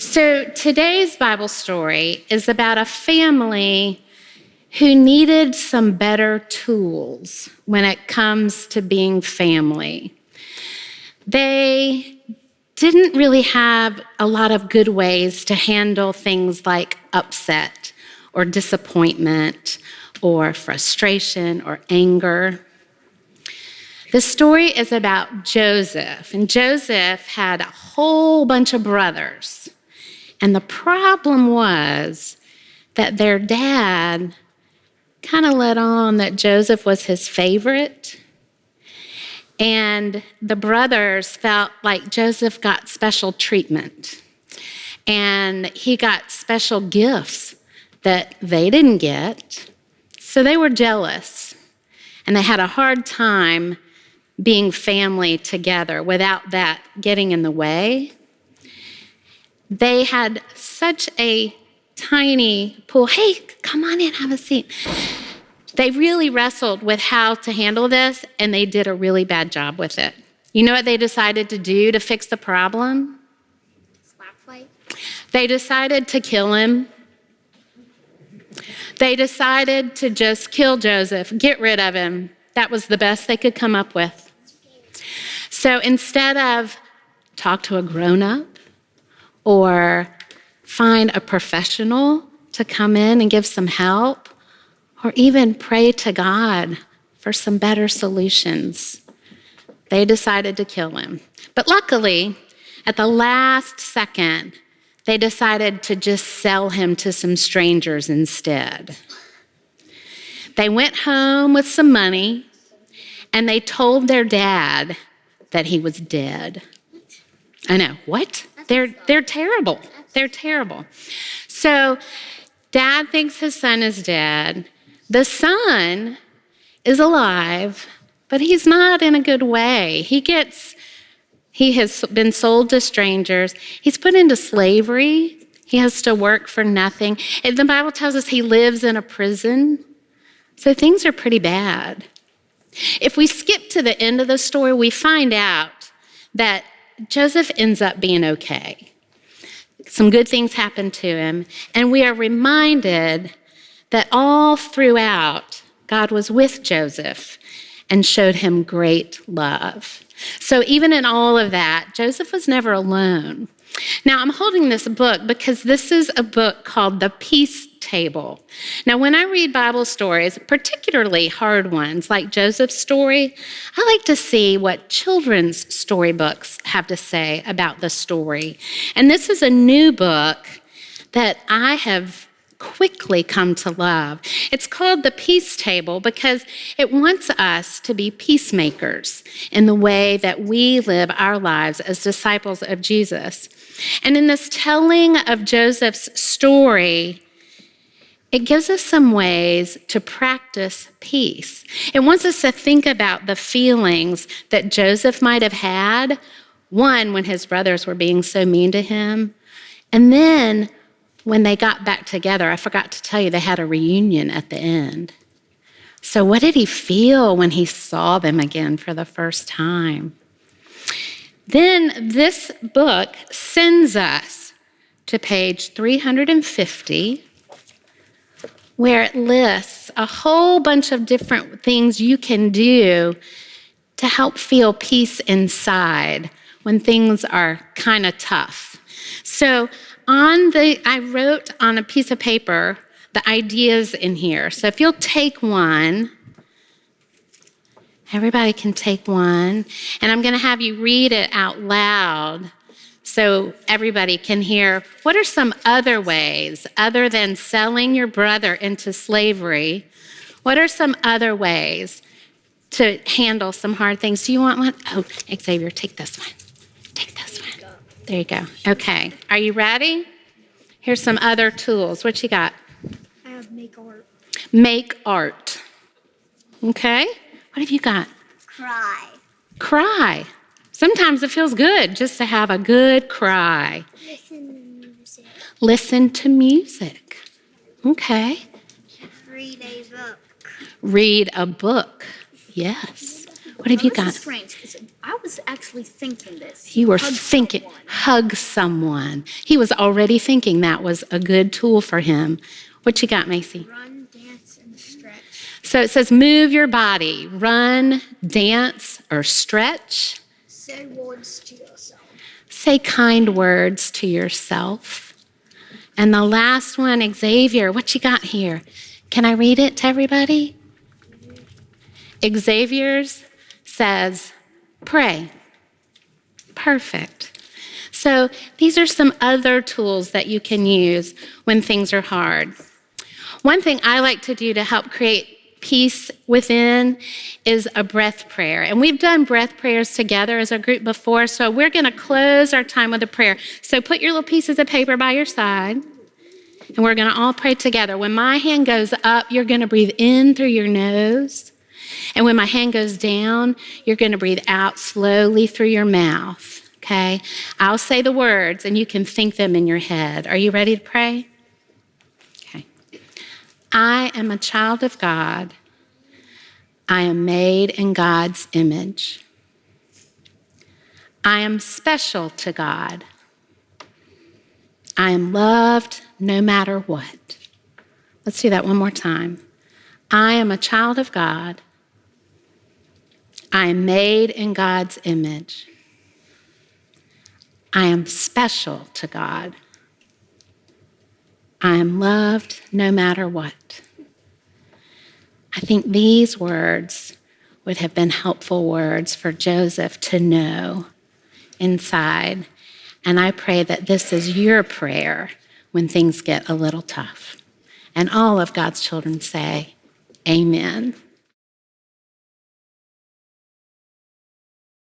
So today's Bible story is about a family who needed some better tools when it comes to being family. They didn't really have a lot of good ways to handle things like upset or disappointment or frustration or anger. The story is about Joseph, and Joseph had a whole bunch of brothers. And the problem was that their dad kind of let on that Joseph was his favorite. And the brothers felt like Joseph got special treatment. And he got special gifts that they didn't get. So they were jealous. And they had a hard time being family together without that getting in the way. They had such a tiny pool. Hey, come on in, have a seat. They really wrestled with how to handle this, and they did a really bad job with it. You know what they decided to do to fix the problem? Slap fight. They decided to kill him. They decided to just kill Joseph, get rid of him. That was the best they could come up with. So instead of talk to a grown-up, or find a professional to come in and give some help, or even pray to God for some better solutions, they decided to kill him. But luckily, at the last second, they decided to just sell him to some strangers instead. They went home with some money, and they told their dad that he was dead. I know, what? They're terrible. They're terrible. So dad thinks his son is dead. The son is alive, but he's not in a good way. He has been sold to strangers. He's put into slavery. He has to work for nothing. And the Bible tells us he lives in a prison. So things are pretty bad. If we skip to the end of the story, we find out that Joseph ends up being okay. Some good things happen to him, and we are reminded that all throughout, God was with Joseph and showed him great love. So even in all of that, Joseph was never alone. Now, I'm holding this book because this is a book called The Peace Table. Now, when I read Bible stories, particularly hard ones like Joseph's story, I like to see what children's storybooks have to say about the story. And this is a new book that I have quickly come to love. It's called The Peace Table because it wants us to be peacemakers in the way that we live our lives as disciples of Jesus. And in this telling of Joseph's story, it gives us some ways to practice peace. It wants us to think about the feelings that Joseph might have had, one, when his brothers were being so mean to him, and then when they got back together. I forgot to tell you, they had a reunion at the end. So what did he feel when he saw them again for the first time? Then this book sends us to page 350, where it lists a whole bunch of different things you can do to help feel peace inside when things are kind of tough. So I wrote on a piece of paper the ideas in here. So if you'll take one, everybody can take one, and I'm going to have you read it out loud so everybody can hear. What are some other ways, other than selling your brother into slavery, what are some other ways to handle some hard things? Do you want one? Oh, Xavier, take this one. Take this one. There you go. Okay. Are you ready? Here's some other tools. What you got? I have make art. Make art. Okay. What have you got? Cry. Cry. Sometimes it feels good just to have a good cry. Listen to music. Listen to music. Okay. Read a book. Read a book. Yes. What have you This got? is strange because I was actually thinking this. You were Hug thinking, someone. hug someone. He was already thinking that was a good tool for him. What you got, Macy? Run, dance, and stretch. So it says move your body, run, dance, or stretch. Say words to yourself. Say kind words to yourself. And the last one, Xavier, what you got here? Can I read it to everybody? Xavier's says, pray. Perfect. So these are some other tools that you can use when things are hard. One thing I like to do to help create peace within is a breath prayer. And we've done breath prayers together as a group before, so we're going to close our time with a prayer. So put your little pieces of paper by your side, and we're going to all pray together. When my hand goes up, you're going to breathe in through your nose. And when my hand goes down, you're going to breathe out slowly through your mouth, okay? I'll say the words, and you can think them in your head. Are you ready to pray? Okay. I am a child of God. I am made in God's image. I am special to God. I am loved no matter what. Let's do that one more time. I am a child of God. I am made in God's image. I am special to God. I am loved no matter what. I think these words would have been helpful words for Joseph to know inside. And I pray that this is your prayer when things get a little tough. And all of God's children say, amen.